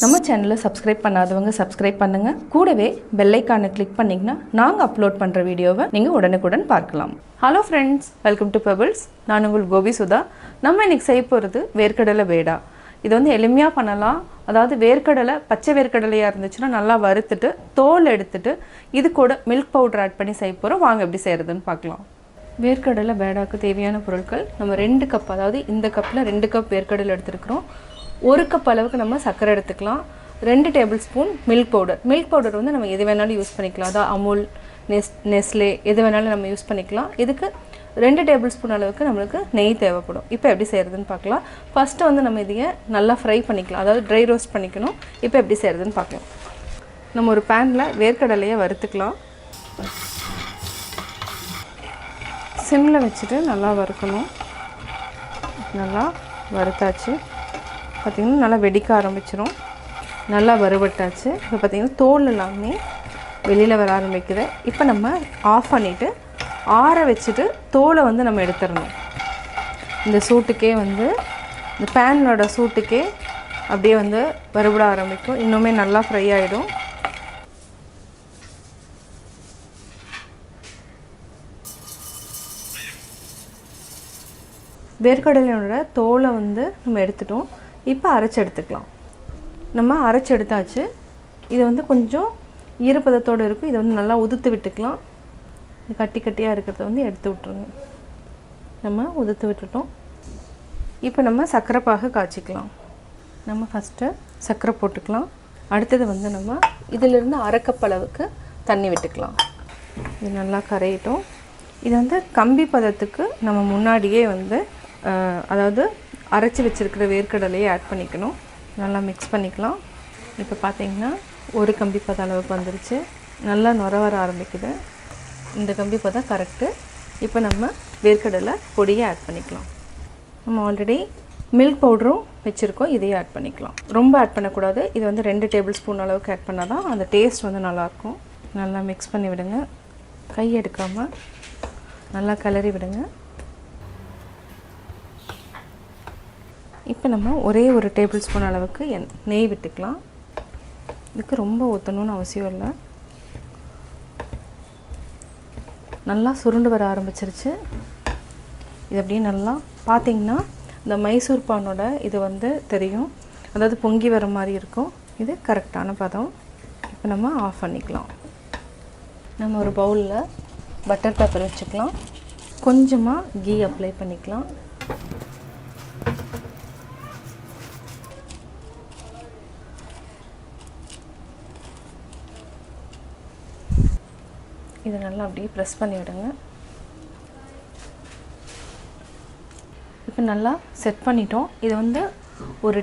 நம்ம சேனலை சப்ஸ்கிரைப் பண்ணாதவங்க சப்ஸ்கிரைப் பண்ணுங்கள். கூடவே பெல் ஐக்கானை கிளிக் பண்ணிங்கன்னா நாங்கள் அப்லோட் பண்ணுற வீடியோவை நீங்கள் உடனுக்குடன் பார்க்கலாம். Hello friends, welcome to pebbles. நான் உங்கள் கோபி சுதா. நம்ம இன்றைக்கி செய்ய போகிறது வேர்க்கடலை பேடா. இது வந்து எளிமையாக பண்ணலாம். அதாவது வேர்க்கடலை, பச்சை வேர்க்கடலையாக இருந்துச்சுன்னா நல்லா வறுத்துட்டு தோல் எடுத்துட்டு இது கூட மில்க் பவுடர் ஆட் பண்ணி செய்ய போகிறோம். வாங்க எப்படி செய்கிறதுன்னு பார்க்கலாம். வேர்க்கடலை பேடாவுக்கு தேவையான பொருட்கள் நம்ம 2 கப், அதாவது இந்த கப்பில் 2 கப் வேர்க்கடலை எடுத்துருக்கிறோம். 1 கப் அளவுக்கு நம்ம சர்க்கரை எடுத்துக்கலாம். 2 டேபிள் ஸ்பூன் மில்க் பவுடர் வந்து நம்ம எது வேணாலும் யூஸ் பண்ணிக்கலாம். அதாவது அமுல், நெஸ்லே எது வேணாலும் நம்ம யூஸ் பண்ணிக்கலாம். இதுக்கு 2 டேபிள் ஸ்பூன் அளவுக்கு நம்மளுக்கு நெய் தேவைப்படும். இப்போ எப்படி செய்கிறதுன்னு பார்க்கலாம். ஃபஸ்ட்டு வந்து நம்ம இதையை நல்லா ஃப்ரை பண்ணிக்கலாம், அதாவது ட்ரை ரோஸ்ட் பண்ணிக்கணும். இப்போ எப்படி செய்கிறதுன்னு பார்க்கலாம். நம்ம ஒரு பேனில் வேர்க்கடலையை வறுத்துக்கலாம். சிம்மில் வச்சுட்டு நல்லா வறுக்கணும். நல்லா வறுத்தாச்சு. பார்த்திங்கன்னா நல்லா வெடிக்க ஆரம்பிச்சிடும். நல்லா வறுபட்டாச்சு. இப்போ பார்த்திங்கன்னா தோல் எல்லாமே வெளியில் வர ஆரம்பிக்குது. இப்போ நம்ம ஆஃப் பண்ணிவிட்டு ஆற வச்சுட்டு தோலை வந்து நம்ம எடுத்துடணும். இந்த சூட்டுக்கே வந்து இந்த பேனோட சூட்டுக்கே அப்படியே வந்து வறுபட ஆரம்பிக்கும். இன்னுமே நல்லா ஃப்ரை ஆகிடும். வேர்க்கடலையோட தோலை வந்து நம்ம எடுத்துட்டோம். இப்போ அரைச்சி எடுத்துக்கலாம். நம்ம அரைச்சி எடுத்தாச்சு. இது வந்து கொஞ்சம் ஈரப்பதத்தோடு இருக்கும். இதை வந்து நல்லா உதுத்து விட்டுக்கலாம். கட்டி கட்டியாக இருக்கிறத வந்து எடுத்து விட்ருங்க. நம்ம உதுத்து விட்டுட்டோம். இப்போ நம்ம சர்க்கரை பாகு காய்ச்சிக்கலாம். நம்ம ஃபஸ்ட்டு சர்க்கரை போட்டுக்கலாம். அடுத்தது வந்து நம்ம இதிலிருந்து 1/2 கப் அளவுக்கு தண்ணி விட்டுக்கலாம். இது நல்லா கரையிட்டோம். இது வந்து கம்பி பதத்துக்கு நம்ம முன்னாடியே வந்து அதாவது அரைச்சி வச்சுருக்கிற வேர்க்கடலையை ஆட் பண்ணிக்கணும். நல்லா மிக்ஸ் பண்ணிக்கலாம். இப்போ பார்த்திங்கன்னா 1 கம்பி பதம் அளவுக்கு வந்துருச்சு. நல்லா நுர வர ஆரம்பிக்குது. இந்த கம்பி பதம் கரெக்டு. இப்போ நம்ம வேர்க்கடலை பொடியை ஆட் பண்ணிக்கலாம். நம்ம ஆல்ரெடி மில்க் பவுடரும் வச்சுருக்கோம். இதையும் ஆட் பண்ணிக்கலாம். ரொம்ப ஆட் பண்ணக்கூடாது. இது வந்து 2 டேபிள் ஸ்பூன் அளவுக்கு ஆட் பண்ணால் தான் அந்த டேஸ்ட் வந்து நல்லாயிருக்கும். நல்லா மிக்ஸ் பண்ணி விடுங்க. கை எடுக்காமல் நல்லா கிளறி விடுங்க. இப்போ நம்ம ஒரே 1 டேபிள் ஸ்பூன் அளவுக்கு நெய் விட்டுக்கலாம். இதுக்கு ரொம்ப ஊற்றணும்னு அவசியம் இல்லை. நல்லா சுருண்டு வர ஆரம்பிச்சிருச்சு. இது அப்படியே நல்லா பார்த்திங்கன்னா இந்த மைசூர் பானோட இது வந்து தெரியும், அதாவது பொங்கி வர மாதிரி இருக்கும். இது கரெக்டான பதம். இப்போ நம்ம ஆஃப் பண்ணிக்கலாம். நம்ம ஒரு பவுலில் பட்டர் பேப்பர் வச்சுக்கலாம். கொஞ்சமாக கீ அப்ளை பண்ணிக்கலாம். இதை நல்லா அப்படியே ப்ரெஸ் பண்ணி விடுங்க. இப்போ நல்லா செட் பண்ணிட்டோம். இது வந்து ஒரு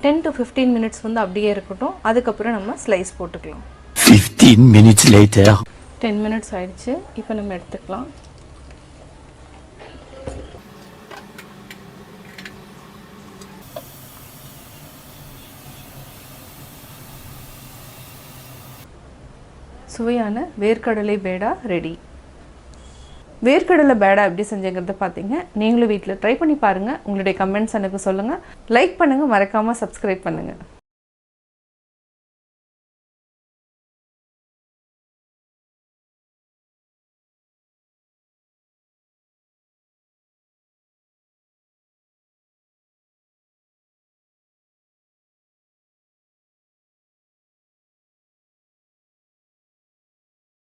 10 to 15 மினிட்ஸ் வந்து அப்படியே இருக்கட்டும். அதுக்கப்புறம் நம்ம ஸ்லைஸ் போட்டுக்கலாம். 15 minutes later. 10 மினிட்ஸ் ஆயிடுச்சு. இப்போ நம்ம எடுத்துக்கலாம். சுவையான வேர்க்கடலை பேடா ரெடி. வேர்க்கடலை பேடா எப்படி செஞ்சுங்கிறத பார்த்தீங்க. நீங்களும் வீட்டில் ட்ரை பண்ணி பாருங்கள். உங்களுடைய கமெண்ட்ஸ் எனக்கு சொல்லுங்கள். லைக் பண்ணுங்கள். மறக்காமல் சப்ஸ்கிரைப் பண்ணுங்கள்.